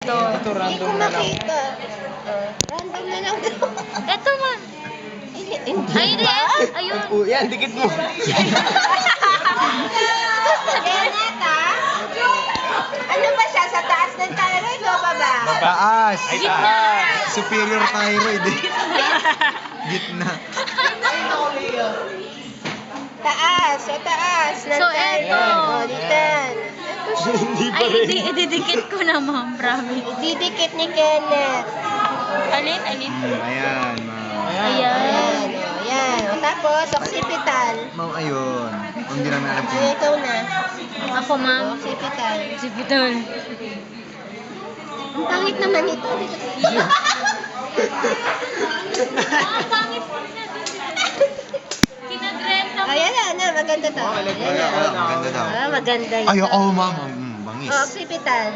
Ito. Ito, Hindi ko random na lang. makita. Random na lang daw. Ito man. Ay, ayun. Oh, yan, dikit mo. Janet, ano ba siya? Sa taas ng thyroid o baba? Taas. Ay, taas. Superior thyroid eh. Gitna. Taas, sa taas ng So, thyroid. eto. O, ditan. Ito siya. Hindi pa Ay, rin. ididikit ko na, ma'am. Promise. Didikit ni Kenneth. Alin? Ayan, ma'am. Ayan. O, yan. O, tapos, occipital. Ma'am, ayun. Hindi namin alam Ay, kung... ikaw na. Ako, ma'am. Occipital. Hospital. Ang pangit naman ito. Ang pangit po niya. Kinadrenta mo. Ayan na, maganda to. Ayan na. Maganda daw. Maganda ito. Ay, oo, ma'am. Bangis. O, occipital.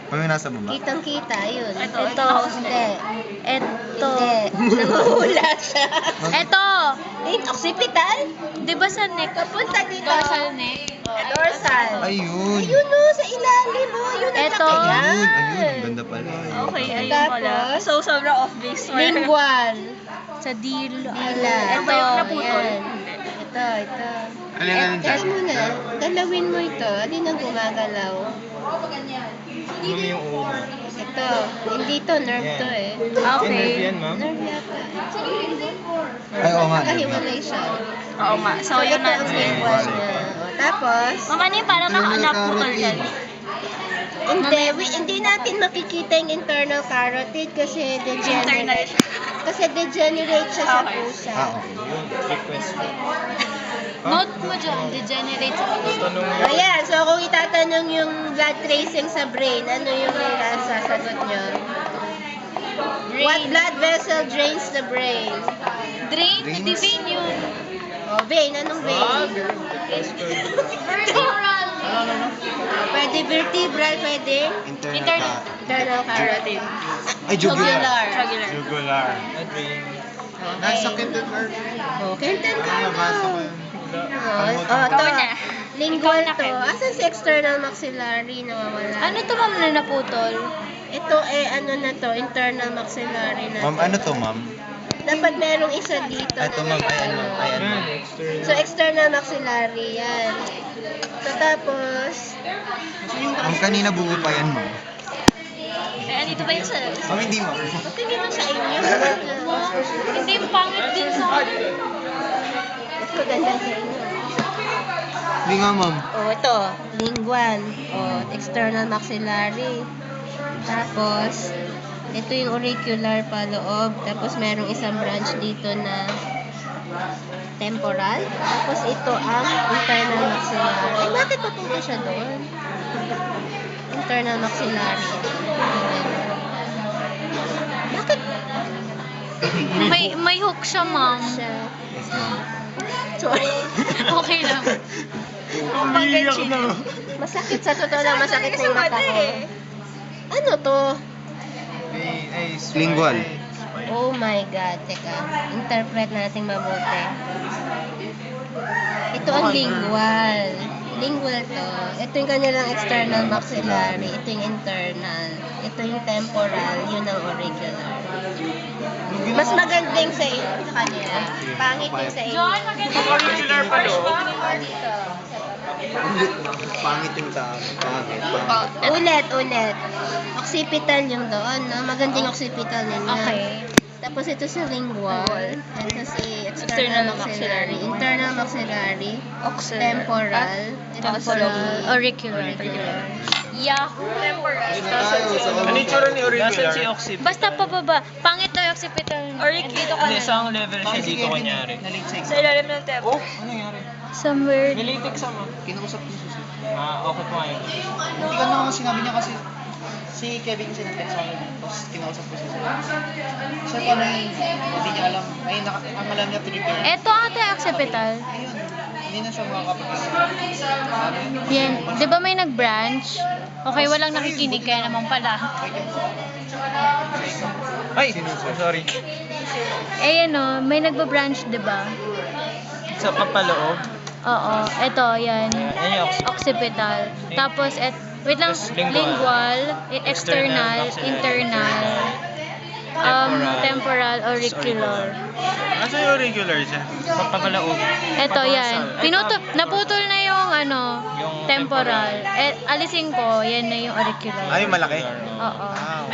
Kami nasa baba. Kitang-kita, yun. Ito. Hindi. Ito. Hindi. Namahula siya. Ito. Occipital? Di ba sa neck? Papunta dito. Dorsal neck. Dorsal. Ayun. Ayun o, sa ilalim o. Yun ang Eto. laki. Ayun, ayun. Ganda pala. Okay, ayun Tapos, pala. So, sobrang off base. Lingual. Sa dila. Dila. Ito. Naputol. Yan. Ito. Alin na Try mo na. Galawin mo ito. Alin ang gumagalaw? Ma'am, yung ulo. Ito. Hindi to. Nerve to eh. Okay. Yan, ma'am. Nerve yata. Ay, oo nga. Nakahiwalay siya. Oo nga. So, yun ito ang natin. lingual niya. O, tapos, Mama, ano yung parang naputol dyan? hindi natin makikita yung internal carotid kasi degenerate. Kasi degenerate siya sa Okay. pusa. Okay. Note mo dyan, degenerate sa puso. Ayan, so kung itatanong yung blood tracing sa brain, ano yung sasagot nyo? What blood vessel drains the brain? Drain? Drains? Hindi vein yun. Oh, vein. Anong vein? Vertebral. Pwede vertebral, pwede Internal. internal carotid. Ay, jugular. Jugular. Jugular. Nasa Kenton Earth. Oh, Kenton Nabasa ko Carlo. yun. Oh, to. Ikaw na. Lingual Ikaw na, to. Ken. Asan si external maxillary nawawala? Ano to, ma'am, na naputol? Ito ano na to, internal maxillary na. Ma'am, ano to, ma'am? Dapat merong isa dito. Ito, na ma'am. Ayan, ma'am. Ayan, ma'am. So, external maxillary, yan. So, tapos, Ma'am, kanina buo pa yan, ma'am. Eh, dito ba yun sa... Ma'am, hindi, ma'am. tingin mo sa inyo. Hindi, pangit din sa... Mas maganda sa inyo. Hindi nga, ma'am. Oh, ito, lingual. Oh, external maxillary. Tapos, ito yung auricular pa loob. Tapos, merong isang branch dito na temporal. Tapos, ito ang internal maxillary. Ay, bakit papunta siya doon? Internal maxillary. Bakit May hook siya, ma'am. siya? Yes, ma'am. Sorry. Okay lang. Umiiyak na. Masakit sa totoo lang, masakit na yung mata ko. Ano to? Lingual. Oh my God, teka. Interpret natin mabuti. Ito ang lingual. Lingual to. Ito yung kanilang external maxillary. Ito yung internal. Ito yung temporal. Yun ang auricular. Mas magandang sa kanila. Pangit yung sa inyo. John, maganda. Auricular pa, no? Dito. Pangit yung tao. Pangit. Ulit. Occipital yung doon, no? Magandang occipital ninyo. Okay. Tapos ito si lingual. Ito si external maxillary. Internal maxillary. Temporal. Ito si Auricular. Yahoo! Ano yung tsura ni auricular? Nasaan si occipit? Basta pababa. Pangit na yung occipital. Dito ka Ano, na. isang level siya dito kunyari? Sa ilalim ng tempo. Oh, ano nangyari? Somewhere. May latex sama. Kinausap niya siya. Okay po ngayon. Hindi ka naman sinabi niya kasi si Kevin kasi nag-text sa akin. Tapos kinausap ko siya. Sir, paano yun? Hindi niya alam. Ay, ang alam niya prepare. Eto ate occipital. Ayun. Hindi na siya makakapag Yan. Di ba may nag-branch? Okay, walang nakikinig kaya naman pala. Ay, sorry. Eh ano, may nagba-branch, di ba? Sa papaloob. Oo. Eto, yan. Yan yung occipit. Occipital. Tapos, Wait lang, Tas lingual, external, internal, temporal, auricular. Asa yung auricular siya? Pagpapalaog. Ito yan. Naputol na yung Yung temporal. Alisin ko, yan na yung auricular. Ay, malaki. Oo. Wow.